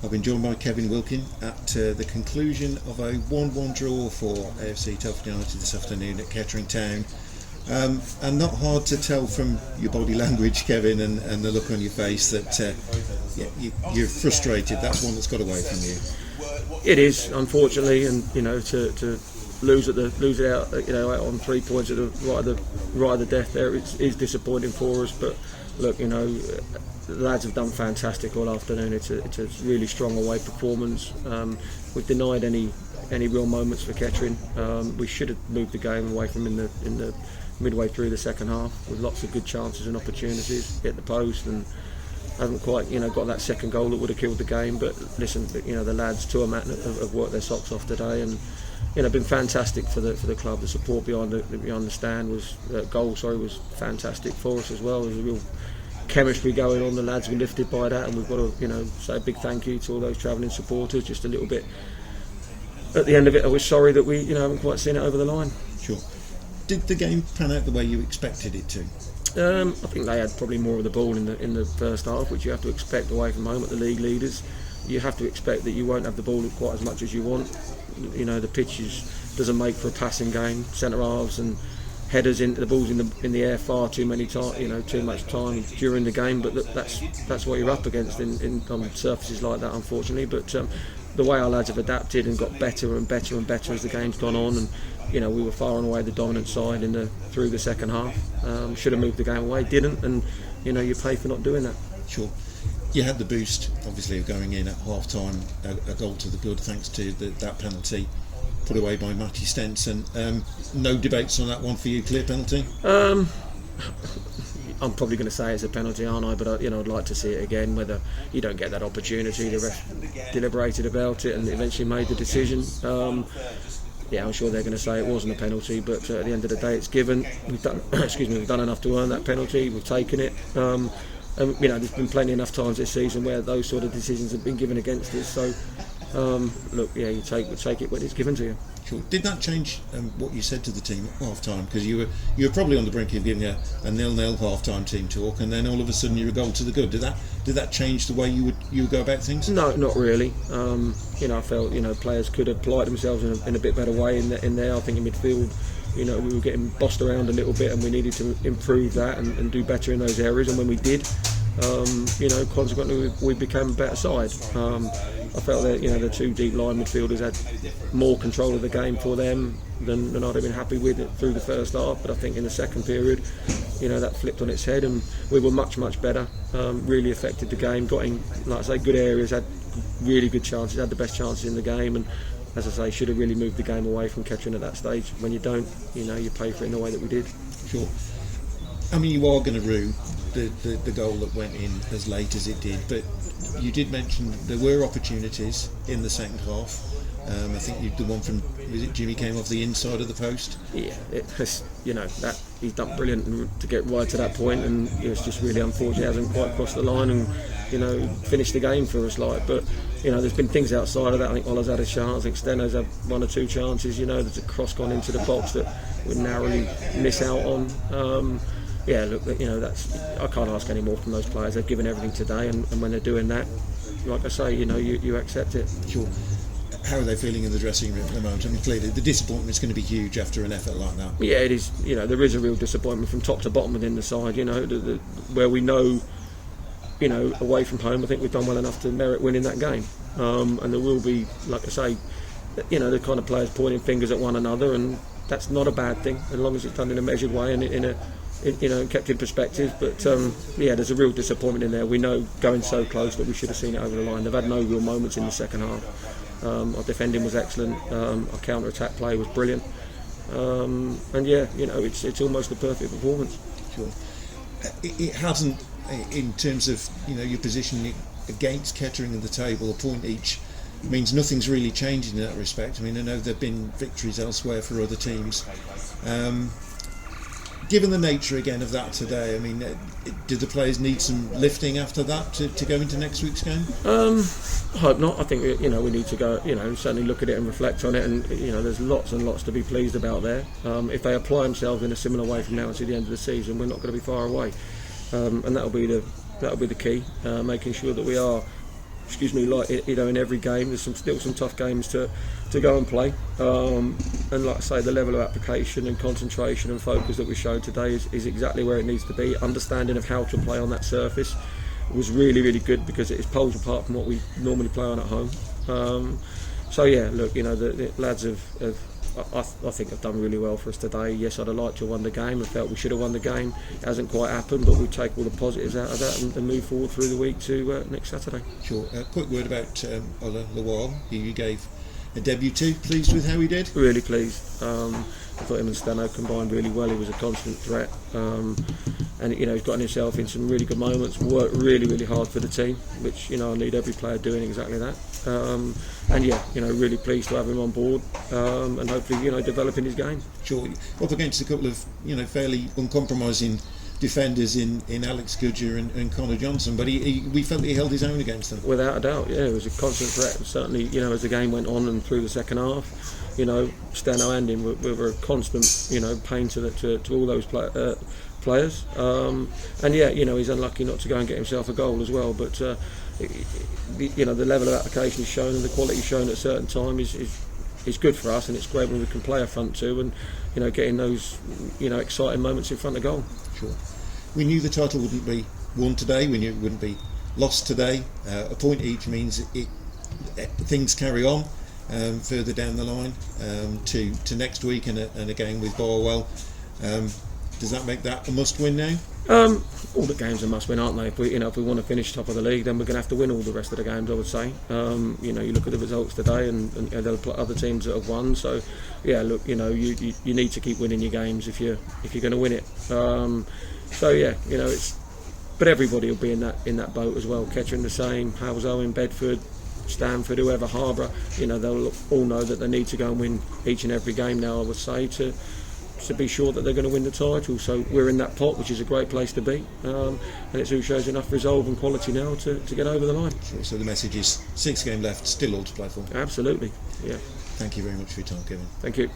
I've been joined by Kevin Wilkin at the conclusion of a 1-1 draw for AFC Telford United this afternoon at Kettering Town. And not hard to tell from your body language, Kevin, and the look on your face that you're frustrated. That's one that's got away from you. It is, unfortunately, and to lose it out, out on 3 points at the right of the death there is disappointing for us. But look, the lads have done fantastic all afternoon. It's a really strong away performance. We've denied any real moments for Kettering. We should have moved the game away from in the midway through the second half with lots of good chances and opportunities, hit the post, and haven't quite got that second goal that would have killed the game. But listen, the lads to a man have worked their socks off today, and been fantastic for the club. The support behind the stand was was fantastic for us as well. There's a real chemistry going on. The lads were lifted by that, and we've got to say a big thank you to all those travelling supporters. Just a little bit at the end of it, I was sorry that we haven't quite seen it over the line. Sure. Did the game pan out the way you expected it to? I think they had probably more of the ball in the first half, which you have to expect away from home at the league leaders. You have to expect that you won't have the ball quite as much as you want. The pitch doesn't make for a passing game. Centre halves and headers into the balls in the air far too many times, too much time during the game. But that's what you're up against on surfaces like that, unfortunately. But the way our lads have adapted and got better and better and better as the game's gone on, and we were far and away the dominant side through the second half. Should have moved the game away, didn't, and you pay for not doing that. Sure. You had the boost, obviously, of going in at half time, a goal to the good, thanks to that penalty put away by Matty Stenson. No debates on that one for you, clear penalty? I'm probably going to say it's a penalty, aren't I? But I'd like to see it again. Whether you don't get that opportunity, the ref deliberated about it and eventually made the decision. I'm sure they're going to say it wasn't a penalty, but at the end of the day, it's given. We've done, we've done enough to earn that penalty. We've taken it. And there's been plenty enough times this season where those sort of decisions have been given against us. So, you take it when it's given to you. Sure. Did that change what you said to the team at half time? Because you were probably on the brink of giving a 0-0 half time team talk, and then all of a sudden you're a goal to the good. Did that change the way you would go about things? No, not really. I felt players could have applied themselves in a bit better way in there. I think in midfield, we were getting bossed around a little bit, and we needed to improve that and do better in those areas. And when we did, consequently we became a better side. I felt that the two deep line midfielders had more control of the game for them than I'd have been happy with it through the first half. But I think in the second period, that flipped on its head, and we were much better. Really affected the game. Got in, like I say, good areas. Had really good chances. Had the best chances in the game, and as I say, should have really moved the game away from Kettering at that stage. When you don't, you pay for it in the way that we did. Sure. I mean, you are going to rue the goal that went in as late as it did, but you did mention there were opportunities in the second half. I think the one from Jimmy came off the inside of the post. Yeah, that he's done brilliant to get right to that point, and it's just really unfortunate he hasn't quite crossed the line and finished the game for us. But there's been things outside of that. I think Ola's had a chance. I think Steno's had one or two chances. There's a cross gone into the box that we narrowly miss out on. That's, I can't ask any more from those players. They've given everything today, and when they're doing that, like I say, you accept it. Sure. How are they feeling in the dressing room at the moment? I mean, clearly the disappointment is going to be huge after an effort like that. Yeah, it is. There is a real disappointment from top to bottom within the side. Where we know, away from home, I think we've done well enough to merit winning that game. And there will be, like I say, the kind of players pointing fingers at one another, and that's not a bad thing as long as it's done in a measured way and kept in perspective. But there's a real disappointment in there. We know going so close, but we should have seen it over the line. They've had no real moments in the second half. Our defending was excellent. Our counter-attack play was brilliant. It's almost a perfect performance. Sure. It hasn't, in terms of your position against Kettering in the table, a point each means nothing's really changed in that respect. I mean, I know there've been victories elsewhere for other teams. Given the nature again of that today, I mean, do the players need some lifting after that to go into next week's game? I hope not. I think we need to go, certainly look at it and reflect on it, and there's lots and lots to be pleased about there. If they apply themselves in a similar way from now until the end of the season, we're not going to be far away, and that'll be the key, making sure that we are excuse me, like in every game, there's still some tough games to go and play. And like I say, the level of application and concentration and focus that we showed today is exactly where it needs to be. Understanding of how to play on that surface was really good, because it is poles apart from what we normally play on at home. So yeah, look, the lads I think have done really well for us today. Yes, I'd have liked to have won the game. I felt we should have won the game. It hasn't quite happened, but we take all the positives out of that and move forward through the week to next Saturday. Sure. Quick word about Ola Lawal, who you gave a debut to. Pleased with how he did? Really pleased. I thought him and Stano combined really well. He was a constant threat, and he's gotten himself in some really good moments. Worked really hard for the team, which I need every player doing exactly that. And yeah, really pleased to have him on board, and hopefully developing his game. Sure. Up against a couple of fairly uncompromising defenders in Alex Goodger and Connor Johnson, but we felt he held his own against them. Without a doubt, yeah, it was a constant threat. Certainly, as the game went on and through the second half, Stano and him were a constant, pain to all those players. And yeah, he's unlucky not to go and get himself a goal as well. But the level of application he's shown and the quality he's shown at a certain time is good for us, and it's great when we can play a front two and getting those exciting moments in front of goal. Sure. We knew the title wouldn't be won today. We knew it wouldn't be lost today. A point each means things carry on further down the line to next week and a game with Barwell. Does that make that a must-win now? All the games are must-win, aren't they? If we want to finish top of the league, then we're going to have to win all the rest of the games, I would say. You look at the results today, and there are other teams that have won. So, yeah, look, you need to keep winning your games if you're going to win it. So yeah, but everybody will be in that boat as well. Kettering the same, Howes Owen, Bedford, Stanford, whoever, Harbour. They'll all know that they need to go and win each and every game now, I would say, to be sure that they're going to win the title. So we're in that pot, which is a great place to be, and it shows enough resolve and quality now to get over the line. So the message is 6 games left, still all to play for. Absolutely, yeah. Thank you very much for your time, Kevin. Thank you.